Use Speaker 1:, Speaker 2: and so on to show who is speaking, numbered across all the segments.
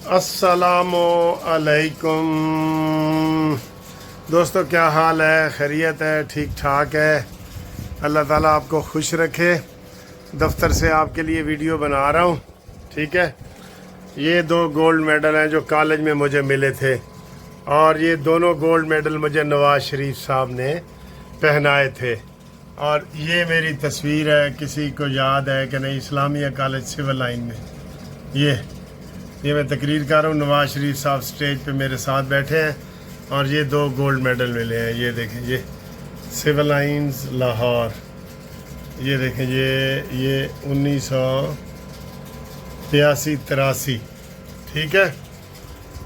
Speaker 1: अस्सलामु अलैकुम दोस्तों, क्या हाल है? खैरियत है? ठीक ठाक है? अल्लाह ताला आपको खुश रखे। दफ्तर से आपके लिए वीडियो बना रहा हूँ, ठीक है। ये 2 गोल्ड मेडल हैं जो कॉलेज में मुझे मिले थे, और ये दोनों गोल्ड मेडल मुझे नवाज शरीफ साहब ने पहनाए थे। और ये मेरी तस्वीर है, किसी को याद है कि नहीं, इस्लामिया कॉलेज सिविल लाइन में ये मैं तकरीर कर रहा हूँ। नवाज शरीफ साहब स्टेज पे मेरे साथ बैठे हैं और ये 2 गोल्ड मेडल मिले हैं। ये देखें, ये सिविल लाइन्स लाहौर, ये देखें, ये 1983, ठीक है।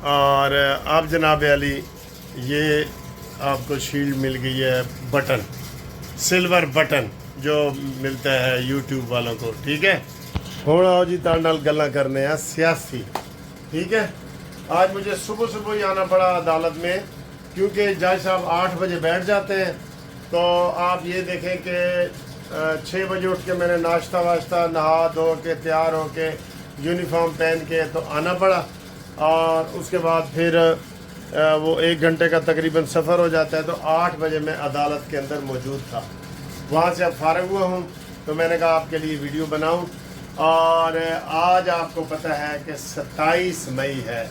Speaker 1: और अब जनाब अली, ये आपको शील्ड मिल गई है, बटन, सिल्वर बटन जो मिलता है यूट्यूब वालों को, ठीक है। हुण आओ जी, तां नाल गल्लां करने हैं सियासी, ठीक है। आज मुझे सुबह ही आना पड़ा अदालत में, क्योंकि जज साहब 8 बजे बैठ जाते हैं। तो आप ये देखें कि 6 बजे उठ के मैंने नाश्ता वाश्ता, नहा धो के, तैयार हो के, यूनिफॉर्म पहन के तो आना पड़ा। और उसके बाद फिर वो 1 घंटे का तकरीबन सफ़र हो जाता है। तो 8 बजे मैं अदालत के अंदर मौजूद था। वहाँ से अब फारिग हुआ हूँ, तो मैंने कहा आपके लिए वीडियो बनाऊँ। और आज आपको पता है कि 27 मई है,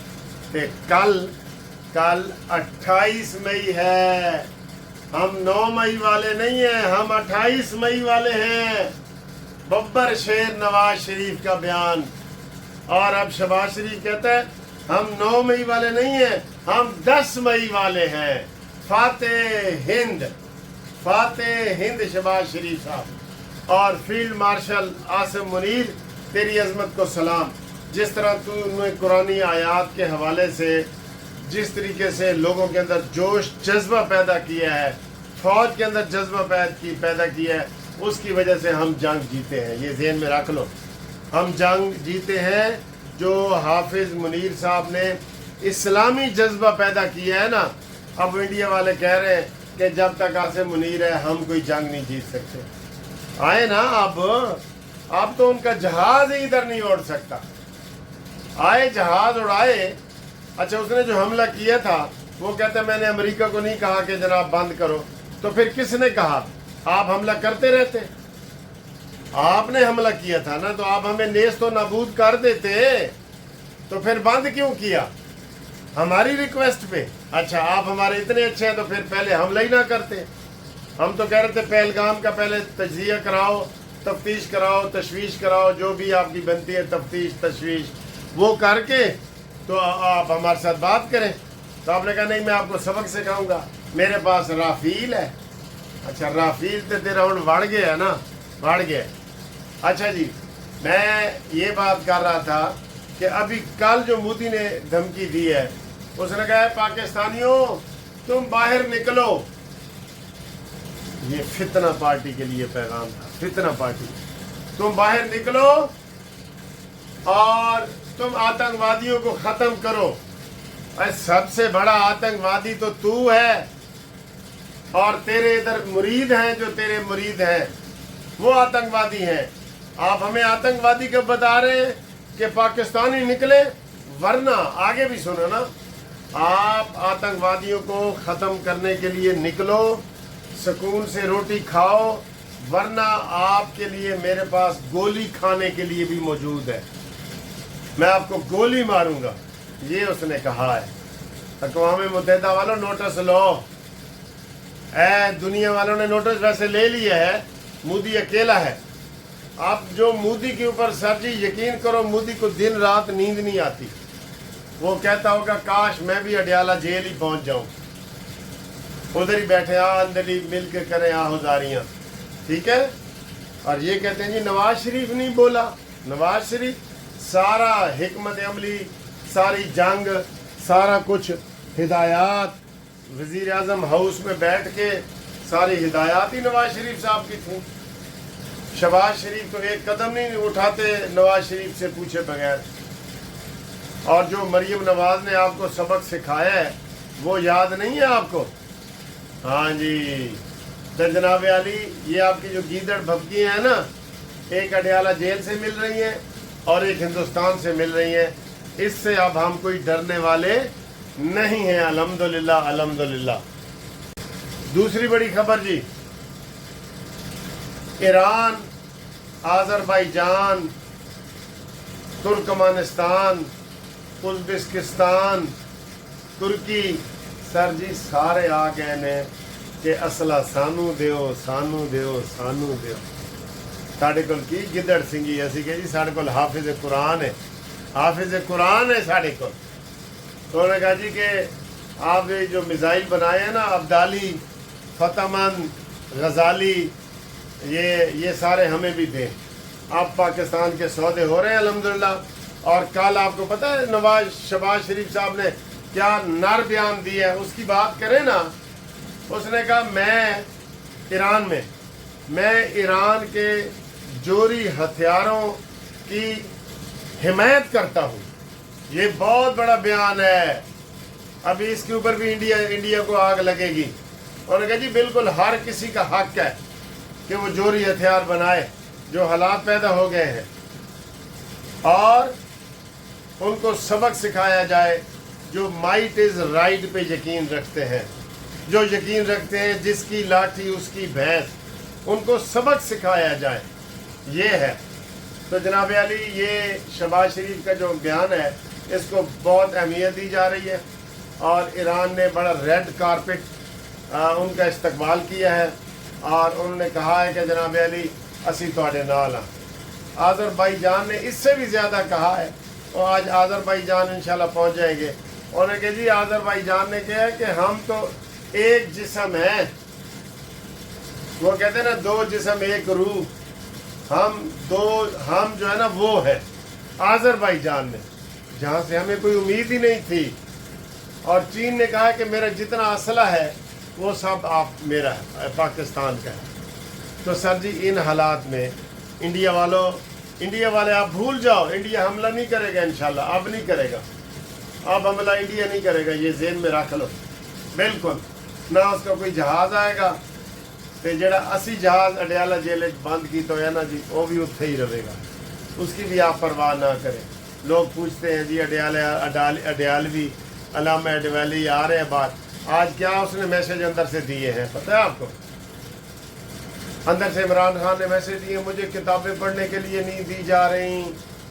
Speaker 1: तो कल 28 मई है। हम 9 मई वाले नहीं हैं, हम 28 मई वाले हैं। बब्बर शेर नवाज शरीफ का बयान। और अब शहबाज शरीफ कहता है हम 9 मई वाले नहीं हैं, हम 10 मई वाले हैं। फातेह हिंद शहबाज शरीफ साहब। और फील्ड मार्शल आसिम मुनीर, तेरी अजमत को सलाम। जिस तरह तूने कुरानी आयात के हवाले से जिस तरीके से लोगों के अंदर जोश जज्बा पैदा किया है, फौज के अंदर जज्बा पैदा किया है, उसकी वजह से हम जंग जीते हैं। ये ज़हन में रख लो, हम जंग जीते हैं। जो हाफिज मुनीर साहब ने इस्लामी जज्बा पैदा किया है ना, अब इंडिया वाले कह रहे हैं कि जब तक आसिम मुनीर है हम कोई जंग नहीं जीत सकते। आए ना, अब तो उनका जहाज ही इधर नहीं उड़ सकता। आए, जहाज उड़ाए। अच्छा, उसने जो हमला किया था वो कहते मैंने अमेरिका को नहीं कहा कि जनाब बंद करो, तो फिर किसने कहा? आप हमला करते रहते, आपने हमला किया था ना, तो आप हमें नेस्त तो नाबूद कर देते, तो फिर बंद क्यों किया हमारी रिक्वेस्ट पे? अच्छा, आप हमारे इतने अच्छे हैं तो फिर पहले हमला ही ना करते। हम तो कह रहे थे पहलगाम का पहले तज्जिया कराओ, तफ्तीश कराओ, तशवीश कराओ, जो भी आपकी बनती है तफ्तीश तशवीश, वो करके तो आप हमारे साथ बात करें। तो आपने कहा नहीं, मैं आपको सबक सिखाऊंगा, मेरे पास राफील है। अच्छा, राफील तो तेरा उन बढ़ गया ना, बढ़ गया। अच्छा जी, मैं ये बात कर रहा था कि अभी कल जो मोदी ने धमकी दी है, उसने कहा है पाकिस्तानियों तुम बाहर निकलो। ये फितना पार्टी के लिए पैगाम था, फितना पार्टी, तुम बाहर निकलो और तुम आतंकवादियों को खत्म करो। अरे सबसे बड़ा आतंकवादी तो तू है, और तेरे इधर मुरीद हैं, जो तेरे मुरीद हैं वो आतंकवादी हैं। आप हमें आतंकवादी कब बता रहे हैं कि पाकिस्तानी निकले? वरना आगे भी सुनो ना, आप आतंकवादियों को खत्म करने के लिए निकलो, सुकून से रोटी खाओ, वरना आपके लिए मेरे पास गोली खाने के लिए भी मौजूद है। मैं आपको गोली मारूंगा, ये उसने कहा है। अक़वाम मुत्तहिदा वालों नोटिस लो। दुनिया वालों ने नोटिस वैसे ले लिया है, मोदी अकेला है। आप जो मोदी के ऊपर सर जी यकीन करो, मोदी को दिन रात नींद नहीं आती। वो कहता होगा काश मैं भी अडियाला जेल ही पहुंच जाऊं, उधर ही बैठे अंदर ही मिल के करें आहुजारियाँ, ठीक है। और ये कहते हैं जी नवाज शरीफ नहीं बोला। नवाज शरीफ सारा हिकमत अमली, सारी जंग, सारा कुछ हिदायत, वज़ीर आज़म हाउस में बैठ के सारी हिदायत ही नवाज शरीफ साहब की थी। शहबाज शरीफ तो एक कदम नहीं उठाते नवाज शरीफ से पूछे बगैर। और जो मरियम नवाज ने आपको सबक सिखाया है वो याद नहीं है आपको? हाँ जी, तो जनाब अली, ये आपकी जो गीदड़ भपकी हैं ना, एक अडियाला जेल से मिल रही हैं और एक हिंदुस्तान से मिल रही हैं। इससे अब हम कोई डरने वाले नहीं हैं। अल्हम्दुलिल्लाह अल्हम्दुलिल्लाह। दूसरी बड़ी खबर जी, ईरान, आज़रबाईजान, तुर्कमानिस्तान, उज़्बेकिस्तान, तुर्की, सर जी सारे आ गए ने कि असला सानू दिओ सानू दिओ सानू दिओ। साढ़े कोल की गिदड़ सिंगी असी कहे जी साढ़े कोल हाफिज कुरान है, हाफिज कुरान है साढ़े कोल। तो उन्होंने कहा जी कि आप ये जो मिसाइल बनाए हैं ना, अब्दाली, फतमन, गजाली, ये सारे हमें भी दें। अब पाकिस्तान के सौदे हो रहे हैं अल्हम्दुलिल्लाह। और कल आपको पता है शहबाज शरीफ साहब ने क्या नर बयान दिया है, उसकी बात करें ना। उसने कहा मैं ईरान के जोरी हथियारों की हिमायत करता हूँ। ये बहुत बड़ा बयान है। अभी इसके ऊपर भी इंडिया को आग लगेगी। उन्होंने कहा जी बिल्कुल हर किसी का हक है कि वो जोरी हथियार बनाए जो हालात पैदा हो गए हैं, और उनको सबक सिखाया जाए जो माइट इज़ राइट पे यकीन रखते हैं, जो यकीन रखते हैं जिसकी लाठी उसकी भैंस, उनको सबक सिखाया जाए। ये है। तो जनाब अली, ये शहबाज शरीफ का जो बयान है इसको बहुत अहमियत दी जा रही है, और ईरान ने बड़ा रेड कारपेट उनका इस्तकबाल किया है, और उन्होंने कहा है कि जनाब अली असी तुहाडे नाल हां। आज़रबाईजान ने इससे भी ज़्यादा कहा है, और आज आज़रबाईजान इंशाल्लाह पहुंच जाएंगे। उन्होंने कहा जी आज़रबाईजान ने कहा है कि हम तो एक जिस्म है, वो कहते हैं ना दो जिस्म एक रूह, हम जो है ना वो है आज़रबाईजान ने, जहाँ से हमें कोई उम्मीद ही नहीं थी। और चीन ने कहा कि मेरा जितना असला है वो सब आप मेरा है, पाकिस्तान का है। तो सर जी इन हालात में इंडिया वाले आप भूल जाओ, इंडिया हमला नहीं करेगा इंशाल्लाह, अब नहीं करेगा, अब हमला इंडिया नहीं करेगा, ये ज़हन में रख लो। बिल्कुल ना उसका कोई जहाज़ आएगा, तो जड़ा असी जहाज़ अडियाला जेल बंद की तो है ना जी, वो भी उत्थे ही रहेगा, उसकी भी आप परवाह ना करें। लोग पूछते हैं जी अडियालवी अलामा अडवाली आ रहे हैं बात, आज क्या उसने मैसेज अंदर से दिए हैं पता है आपको? अंदर से इमरान खान ने मैसेज दिए, मुझे किताबें पढ़ने के लिए नहीं दी जा रही,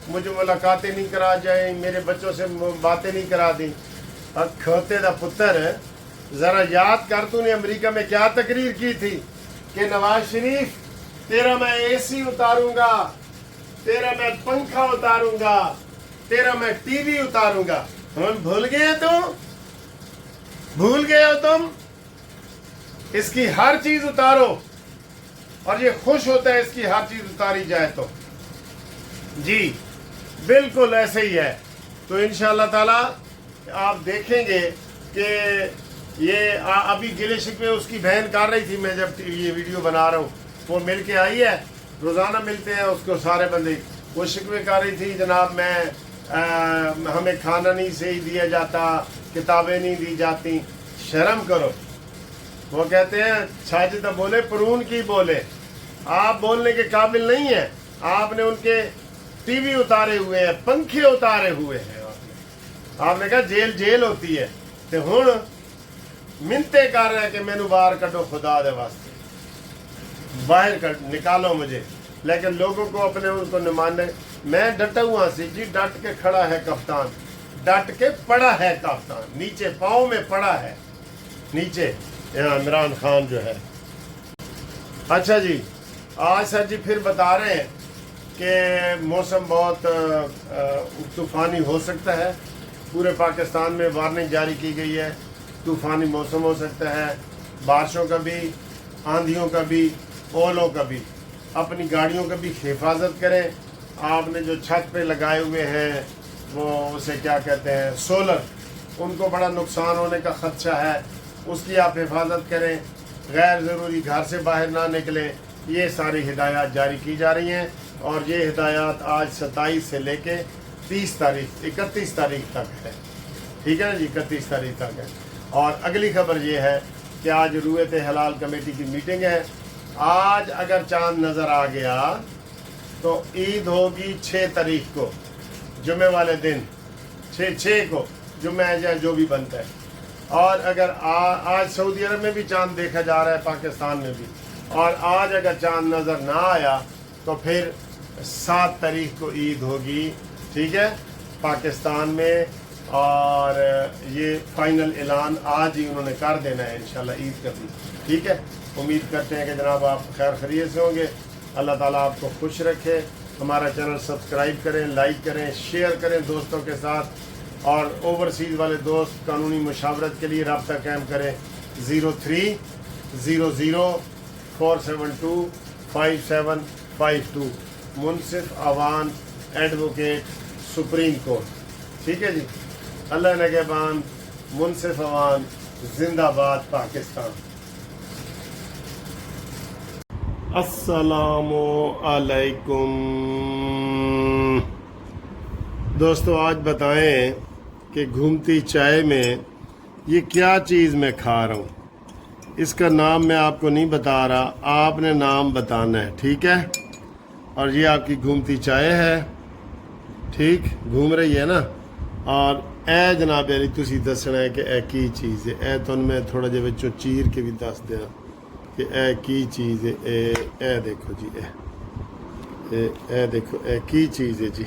Speaker 1: मुझे मुलाकातें नहीं करा जाए, मेरे बच्चों से बातें नहीं करा दी। अब खोते दा पुत्र, ज़रा याद कर तूने अमेरिका में क्या तकरीर की थी कि नवाज शरीफ तेरा मैं एसी उतारूंगा, तेरा मैं पंखा उतारूंगा, तेरा मैं टीवी उतारूंगा। हम भूल गए भूल गए हो तुम? इसकी हर चीज उतारो, और ये खुश होता है इसकी हर चीज उतारी जाए तो। जी बिल्कुल ऐसे ही है। तो इंशाअल्लाह ताला आप देखेंगे कि ये अभी गिले शिकवे उसकी बहन कर रही थी, मैं जब ये वीडियो बना रहा हूँ, वो मिल के आई है, रोज़ाना मिलते हैं उसको सारे बंदे। वो शिकवे कर रही थी जनाब हमें खाना नहीं सही दिया जाता, किताबें नहीं दी जाती, शर्म करो। वो कहते हैं साजिदा बोले परून की बोले, आप बोलने के काबिल नहीं है, आपने उनके टीवी उतारे हुए हैं, पंखे उतारे हुए हैं, आपने कहा जेल होती है, तो हुण मिन्नते कर रहे हैं कि मैनू बाहर कटो, खुदा दे वास्ते बाहर निकालो मुझे। लेकिन लोगों को अपने उनको न माने। मैं डटा हुआ सी जी, डट के खड़ा है कप्तान, डट के पड़ा है कप्तान, नीचे पाँव में पड़ा है नीचे इमरान खान जो है। अच्छा जी, आज सर जी फिर बता रहे हैं कि मौसम बहुत तूफ़ानी हो सकता है। पूरे पाकिस्तान में वार्निंग जारी की गई है, तूफ़ानी मौसम हो सकता है, बारिशों का भी, आंधियों का भी, ओलों का भी। अपनी गाड़ियों का भी हिफाजत करें। आपने जो छत पे लगाए हुए हैं वो उसे क्या कहते हैं, सोलर, उनको बड़ा नुकसान होने का ख़दशा है, उसकी आप हिफाजत करें। गैर ज़रूरी घर से बाहर ना निकलें। ये सारी हिदायत जारी की जा रही हैं, और ये हिदायत आज 27 से लेके 31 तारीख तक है। ठीक है ना जी, 31 तारीख तक है। और अगली खबर ये है कि आज रुयत हलाल कमेटी की मीटिंग है। आज अगर चांद नज़र आ गया तो ईद होगी 6 तारीख को, जुमे वाले दिन छः को जुम्मे या जो भी बनता है। और अगर आज सऊदी अरब में भी चांद देखा जा रहा है, पाकिस्तान में भी, और आज अगर चांद नज़र ना आया तो फिर 7 तारीख को ईद होगी, ठीक है, पाकिस्तान में। और ये फाइनल ऐलान आज ही उन्होंने कर देना है इंशाल्लाह ईद का भी, ठीक है। उम्मीद करते हैं कि जनाब आप खैर खैरियत से होंगे। अल्लाह ताला आपको खुश रखे। हमारा चैनल सब्सक्राइब करें, लाइक करें, शेयर करें दोस्तों के साथ। और ओवरसीज़ वाले दोस्त कानूनी मशावरत के लिए रब्ता कायम करें 0300472552 मुनसिफ अवान एडवोकेट सुप्रीम कोर्ट, ठीक है जी। अल्लाह नगहबान, मुनसिफ अवान जिंदाबाद पाकिस्तान। अस्सलामु अलैकुम दोस्तों, आज बताएं कि घूमती चाय में ये क्या चीज़ मैं खा रहा हूँ। इसका नाम मैं आपको नहीं बता रहा, आपने नाम बताना है, ठीक है। और ये आपकी घूमती चाय है, ठीक, घूम रही है ना। और ए जनाब अली तुसी दसना है कि ए की चीज़ है। ए तो मैं थोड़ा जिहा विचों चीर के भी दस दिया कि ए की चीज़ है। ए देखो जी, ए देखो ए की चीज़ है जी।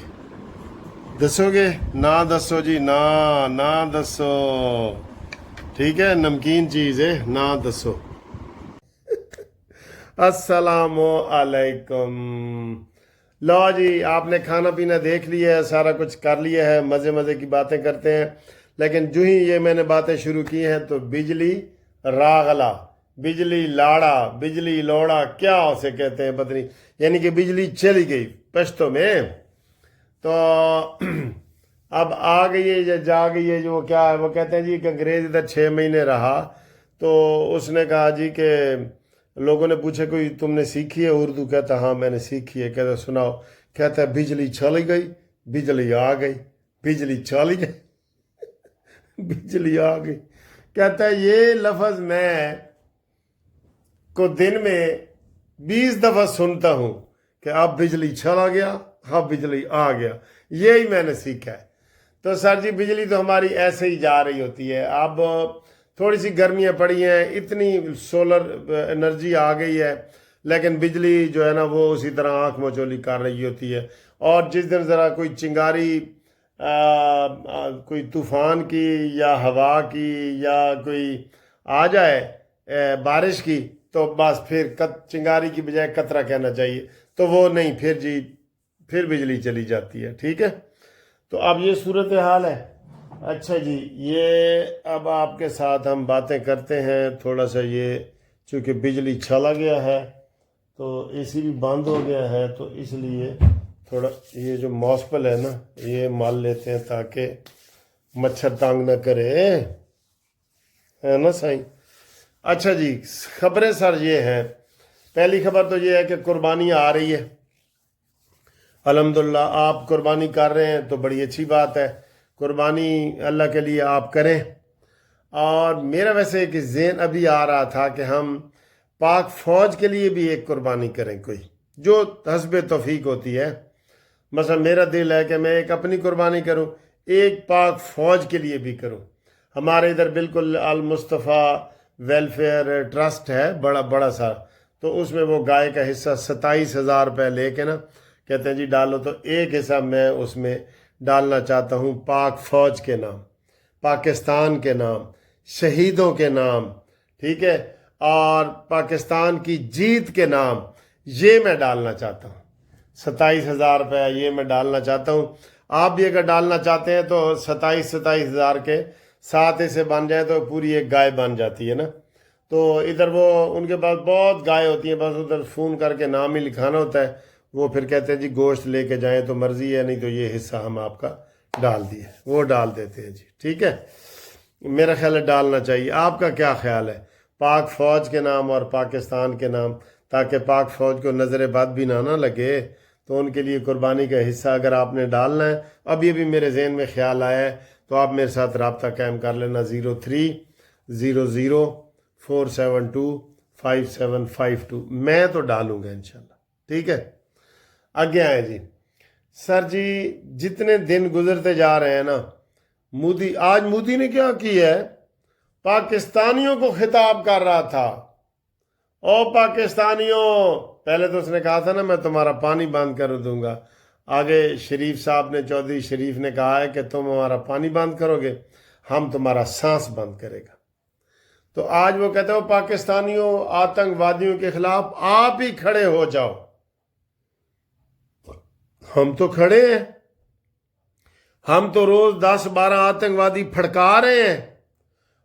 Speaker 1: दसोगे? ना दसो जी, ना दसो, ठीक है। नमकीन चीज़ है, ना दसो। अस्सलामु अलैकुम। लो जी, आपने खाना पीना देख लिया है, सारा कुछ कर लिया है, मज़े मज़े की बातें करते हैं। लेकिन जो ही ये मैंने बातें शुरू की हैं तो बिजली रागला, बिजली लाड़ा, बिजली लौड़ा, क्या उसे कहते हैं पता नहीं, यानी कि बिजली चली गई पश्तो में। तो अब आ गई है या जा गई है, जो क्या है वो कहते हैं जी कि अंग्रेज़ इधर 6 महीने रहा। तो उसने कहा जी कि लोगों ने पूछा कोई तुमने सीखी है उर्दू? कहता हाँ मैंने सीखी है। कहता सुनाओ। कहता है बिजली चली गई, बिजली आ गई, बिजली चली गई, बिजली आ गई। कहता है ये लफ्ज़ मैं को दिन में 20 दफ़ा सुनता हूँ कि अब बिजली चला गया, हाँ बिजली आ गया, यही मैंने सीखा है। तो सर जी बिजली तो हमारी ऐसे ही जा रही होती है। अब थोड़ी सी गर्मियाँ पड़ी हैं, इतनी सोलर एनर्जी आ गई है, लेकिन बिजली जो है ना वो उसी तरह आँख मचोली कर रही होती है। और जिस दिन ज़रा कोई चिंगारी कोई तूफ़ान की या हवा की या कोई आ जाए बारिश की, तो बस फिर चिंगारी की बजाय कतरा कहना चाहिए, तो वो नहीं, फिर जी फिर बिजली चली जाती है, ठीक है। तो अब ये सूरत हाल है। अच्छा जी, ये अब आपके साथ हम बातें करते हैं थोड़ा सा। ये चूँकि बिजली चला गया है तो एसी भी बंद हो गया है, तो इसलिए थोड़ा ये जो मॉस्पल है ना ये माल लेते हैं ताकि मच्छर तंग न करे, है ना साईं। अच्छा जी, खबरें सर ये हैं। पहली खबर तो ये है कि कुर्बानी आ रही है। अल्हम्दुलिल्लाह आप कुर्बानी कर रहे हैं तो बड़ी अच्छी बात है। कुर्बानी अल्लाह के लिए आप करें। और मेरा वैसे एक ज़हन अभी आ रहा था कि हम पाक फ़ौज के लिए भी एक कुर्बानी करें, कोई जो हस्ब तौफीक होती है। मसलन मेरा दिल है कि मैं एक अपनी कुर्बानी करूं, एक पाक फ़ौज के लिए भी करूं। हमारे इधर बिल्कुल अल मुस्तफ़ा वेलफेयर ट्रस्ट है, बड़ा सा, तो उसमें वो गाय का हिस्सा 27,000 रुपये लेके ना कहते हैं जी डालो, तो एक हिस्सा मैं उसमें डालना चाहता हूँ पाक फ़ौज के नाम, पाकिस्तान के नाम, शहीदों के नाम, ठीक है, और पाकिस्तान की जीत के नाम, ये मैं डालना चाहता हूँ। 27,000 रुपया ये मैं डालना चाहता हूँ। आप भी अगर डालना चाहते हैं तो 27,000 के साथ ऐसे बन जाए तो पूरी एक गाय बन जाती है ना। तो इधर वो उनके पास बहुत गाय होती हैं, बस उधर फ़ोन करके नाम ही लिखाना होता है। वो फिर कहते हैं जी गोश्त लेके जाएं तो मर्ज़ी है, नहीं तो ये हिस्सा हम आपका डाल दिए, वो डाल देते हैं जी, ठीक है। मेरा ख्याल है डालना चाहिए। आपका क्या ख्याल है? पाक फ़ौज के नाम और पाकिस्तान के नाम, ताकि पाक फ़ौज को नज़र बद भी ना लगे, तो उनके लिए कुर्बानी का हिस्सा अगर आपने डालना है, अब ये भी मेरे जहन में ख्याल आया है, तो आप मेरे साथ रब्ता कायम कर लेना 030047255752। मैं तो डालूँगा इंशाल्लाह, ठीक है। आगे आए जी। सर जी जितने दिन गुजरते जा रहे हैं ना, مودی آج مودی نے کیا کیا ہے، پاکستانیوں کو خطاب کر رہا تھا، او پاکستانیوں، پہلے تو اس نے کہا تھا نا میں تمہارا پانی بند کر دوں گا، آگے شریف صاحب نے، چودھری شریف نے کہا ہے کہ تم ہمارا پانی بند کرو گے، ہم تمہارا سانس بند کرے گا۔ تو آج وہ کہتے ہو پاکستانیوں، آتنک وادیوں کے خلاف آپ ہی کھڑے ہو جاؤ۔ ہم تو کھڑے ہیں، ہم تو روز 10-12 آتنک وادی پھڑکا رہے ہیں،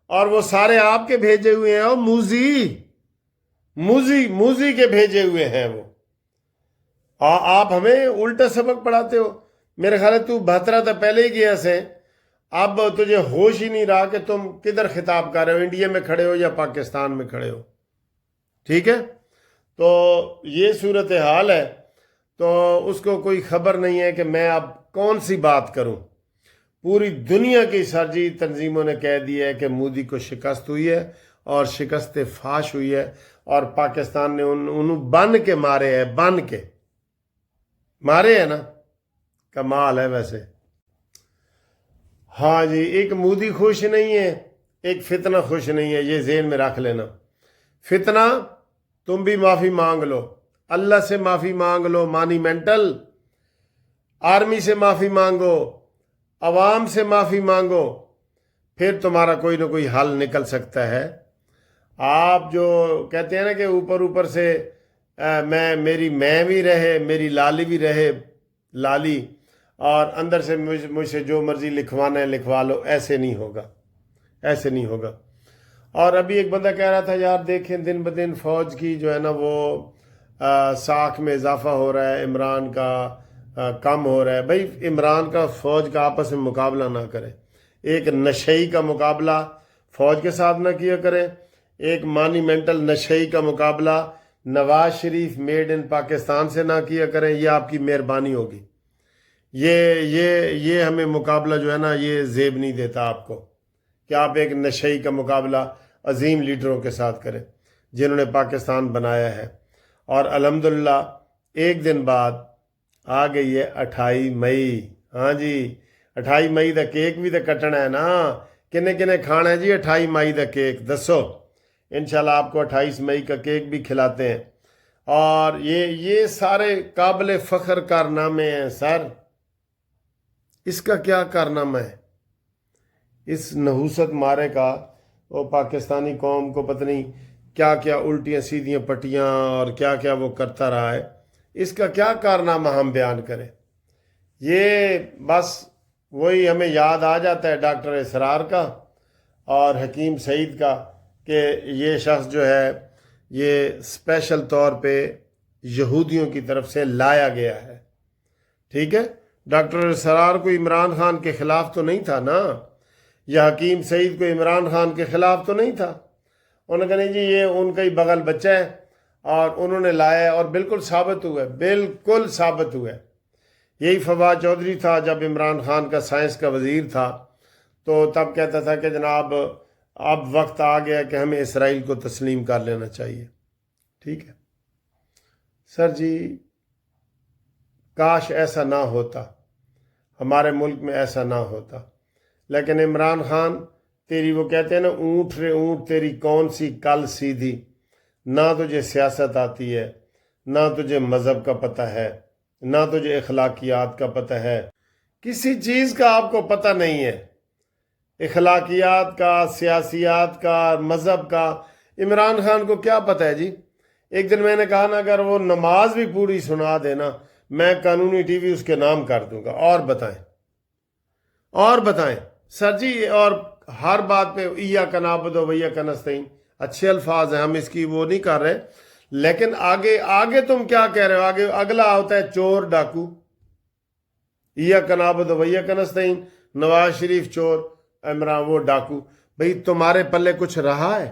Speaker 1: اور وہ سارے آپ کے بھیجے ہوئے ہیں، اور موزی کے بھیجے ہوئے ہیں وہ۔ آپ ہمیں الٹا سبق پڑھاتے ہو۔ میرے خیال ہے تو 72 تا پہلے ہی گیا سے، اب تجھے ہوش ہی نہیں رہا کہ تم کدھر خطاب کر رہے ہو، انڈیا میں کھڑے ہو یا پاکستان میں کھڑے ہو۔ ٹھیک ہے، تو یہ صورتحال ہے۔ تو اس کو کوئی خبر نہیں ہے کہ میں اب کون سی بات کروں۔ پوری دنیا کی سرجی تنظیموں نے کہہ دیا ہے کہ مودی کو شکست ہوئی ہے، اور شکست فاش ہوئی ہے، اور پاکستان نے انہوں بن کے مارے ہیں، بن کے مارے ہیں نا، کمال ہے ویسے۔ ہاں جی، ایک مودی خوش نہیں ہے، ایک فتنہ خوش نہیں ہے، یہ ذہن میں رکھ لینا۔ فتنہ تم بھی معافی مانگ لو، اللہ سے معافی مانگ لو، مانیمنٹل آرمی سے معافی مانگو، عوام سے معافی مانگو، پھر تمہارا کوئی نہ کوئی حل نکل سکتا ہے۔ آپ جو کہتے ہیں نا کہ اوپر اوپر سے میری میں بھی رہے، میری لالی بھی رہے لالی، اور اندر سے مجھ سے جو مرضی لکھوانا ہے لکھوا لو، ایسے نہیں ہوگا، ایسے نہیں ہوگا۔ اور ابھی ایک بندہ کہہ رہا تھا یار دیکھیں دن بدن فوج کی جو ہے نا وہ ساکھ میں اضافہ ہو رہا ہے، عمران کا کم ہو رہا ہے۔ بھائی عمران کا فوج کا آپس میں مقابلہ نہ کرے، ایک نشئی کا مقابلہ فوج کے ساتھ نہ کیا کرے، ایک مانیمنٹل نشئی کا مقابلہ نواز شریف میڈ ان پاکستان سے نہ کیا کریں، یہ آپ کی مہربانی ہوگی۔ یہ ہمیں مقابلہ جو ہے نا یہ زیب نہیں دیتا آپ کو، کہ آپ ایک نشئی کا مقابلہ عظیم لیڈروں کے ساتھ کریں جنہوں نے پاکستان بنایا ہے۔ اور الحمدللہ ایک دن بعد آ گئی ہے 28 مئی۔ ہاں جی، 28 مئی دا کیک بھی تو کٹنا ہے نا، کنے کھانا ہے جی 28 مئی دا کیک دسو؟ انشاءاللہ آپ کو 28 مئی کا کیک بھی کھلاتے ہیں۔ اور یہ سارے قابل فخر کارنامے ہیں سر۔ اس کا کیا کارنامہ ہے؟ اس نحوست مارے کا وہ پاکستانی قوم کو پتہ نہیں کیا کیا الٹیاں سیدھیاں پٹیاں اور کیا کیا وہ کرتا رہا ہے، اس کا کیا کارنامہ ہم بیان کریں؟ یہ بس وہی ہمیں یاد آ جاتا ہے ڈاکٹر اسرار کا اور حکیم سعید کا، کہ یہ شخص جو ہے یہ اسپیشل طور پہ یہودیوں کی طرف سے لایا گیا ہے۔ ٹھیک ہے، ڈاکٹر اسرار کو عمران خان کے خلاف تو نہیں تھا نا، یا حکیم سعید کو عمران خان کے خلاف تو نہیں تھا۔ انہوں نے کہا نہیں جی یہ ان کا ہی بغل بچہ ہے، اور انہوں نے لایا ہے، اور بالکل ثابت ہوا ہے، بالکل ثابت ہوا ہے۔ یہی فواد چودھری تھا جب عمران خان کا سائنس کا وزیر تھا، تو تب کہتا تھا کہ جناب اب وقت آ گیا کہ ہمیں اسرائیل کو تسلیم کر لینا چاہیے۔ ٹھیک ہے سر جی، کاش ایسا نہ ہوتا، ہمارے ملک میں ایسا نہ ہوتا، لیکن عمران خان تیری وہ کہتے ہیں نا اونٹ رے اونٹ تیری کون سی کل سیدھی، نہ تجھے سیاست آتی ہے، نہ تجھے مذہب کا پتہ ہے، نہ تجھے اخلاقیات کا پتہ ہے، کسی چیز کا آپ کو پتہ نہیں ہے، اخلاقیات کا، سیاسیات کا، مذہب کا۔ عمران خان کو کیا پتہ ہے جی؟ ایک دن میں نے کہا نا اگر وہ نماز بھی پوری سنا دینا میں قانونی ٹی وی اس کے نام کر دوں گا۔ اور بتائیں سر جی، اور ہر بات پہ ایاک نعبد و ایاک نستعین، اچھے الفاظ ہیں، ہم اس کی وہ نہیں کر رہے، لیکن آگے تم کیا کہہ رہے ہو؟ آگے اگلا ہوتا ہے چور ڈاکو، ایاک نعبد و ایاک نستعین، نواز شریف چور، عمران وہ ڈاکو۔ بھئی تمہارے پلے کچھ رہا ہے؟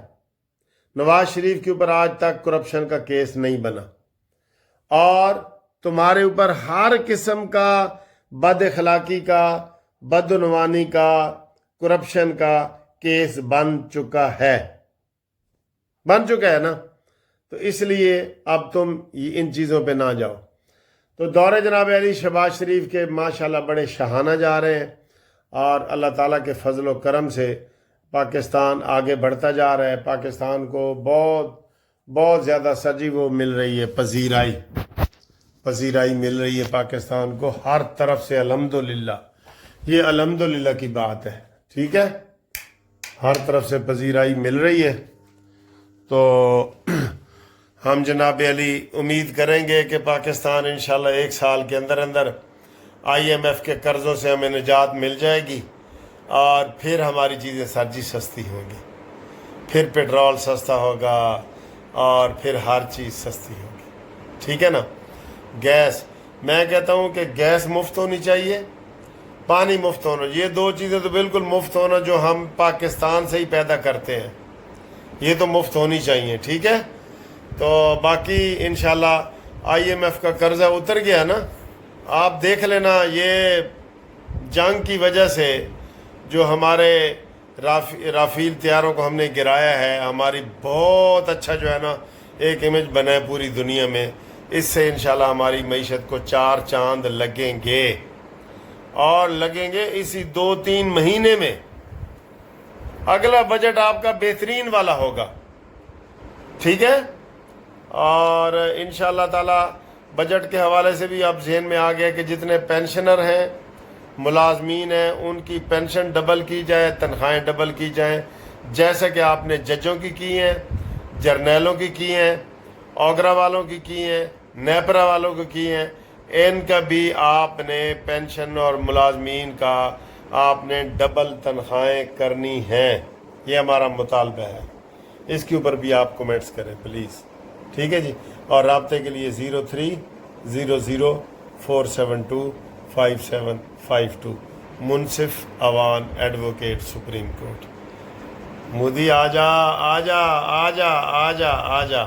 Speaker 1: نواز شریف کے اوپر آج تک کرپشن کا کیس نہیں بنا، اور تمہارے اوپر ہر قسم کا بد اخلاقی کا، بدعنوانی کا، کرپشن کا کیس بن چکا ہے نا۔ تو اس لیے اب تم ان چیزوں پہ نہ جاؤ۔ تو دور جناب علی شہباز شریف کے ماشاءاللہ بڑے شاہانہ جا رہے ہیں، اور اللہ تعالیٰ کے فضل و کرم سے پاکستان آگے بڑھتا جا رہا ہے. پاکستان کو بہت زیادہ سجی وہ مل رہی ہے، پذیرائی مل رہی ہے پاکستان کو ہر طرف سے. الحمدللہ، یہ الحمدللہ کی بات ہے. ٹھیک ہے، ہر طرف سے پذیرائی مل رہی ہے. تو ہم جناب علی امید کریں گے کہ پاکستان انشاءاللہ 1 سال کے اندر IMF کے قرضوں سے ہمیں نجات مل جائے گی، اور پھر ہماری چیزیں سرجی سستی ہوں گی، پھر پیٹرول سستا ہوگا، اور پھر ہر چیز سستی ہوگی. ٹھیک ہے نا. گیس، میں کہتا ہوں کہ گیس مفت ہونی چاہیے، پانی مفت ہونا. یہ 2 چیزیں تو بالکل مفت ہونا، جو ہم پاکستان سے ہی پیدا کرتے ہیں، یہ تو مفت ہونی چاہیے. ٹھیک ہے. تو باقی انشاءاللہ IMF کا قرضہ اتر گیا نا. آپ دیکھ لینا، یہ جنگ کی وجہ سے جو ہمارے رافیل طیاروں کو ہم نے گرایا ہے، ہماری بہت اچھا جو ہے نا ایک امیج بنا ہے پوری دنیا میں. اس سے انشاءاللہ ہماری معیشت کو 4 چاند لگیں گے، اور لگیں گے اسی 2-3 مہینے میں. اگلا بجٹ آپ کا بہترین والا ہوگا. ٹھیک ہے. اور انشاءاللہ تعالی بجٹ کے حوالے سے بھی اب ذہن میں آ گیا کہ جتنے پینشنر ہیں، ملازمین ہیں، ان کی پینشن ڈبل کی جائے، تنخواہیں ڈبل کی جائیں، جیسا کہ آپ نے ججوں کی ہیں، جرنیلوں کی ہیں، اوگرا والوں کی ہیں، نیپرا والوں کی ہیں. ان کا بھی آپ نے پینشن اور ملازمین کا آپ نے ڈبل تنخواہیں کرنی ہیں. یہ ہمارا مطالبہ ہے. اس کے اوپر بھی آپ کومنٹس کریں پلیز. ٹھیک ہے جی. اور رابطے کے لیے 0300472575 Munsif Awan advocate supreme court. Modi آجا آجا آجا آجا آجا.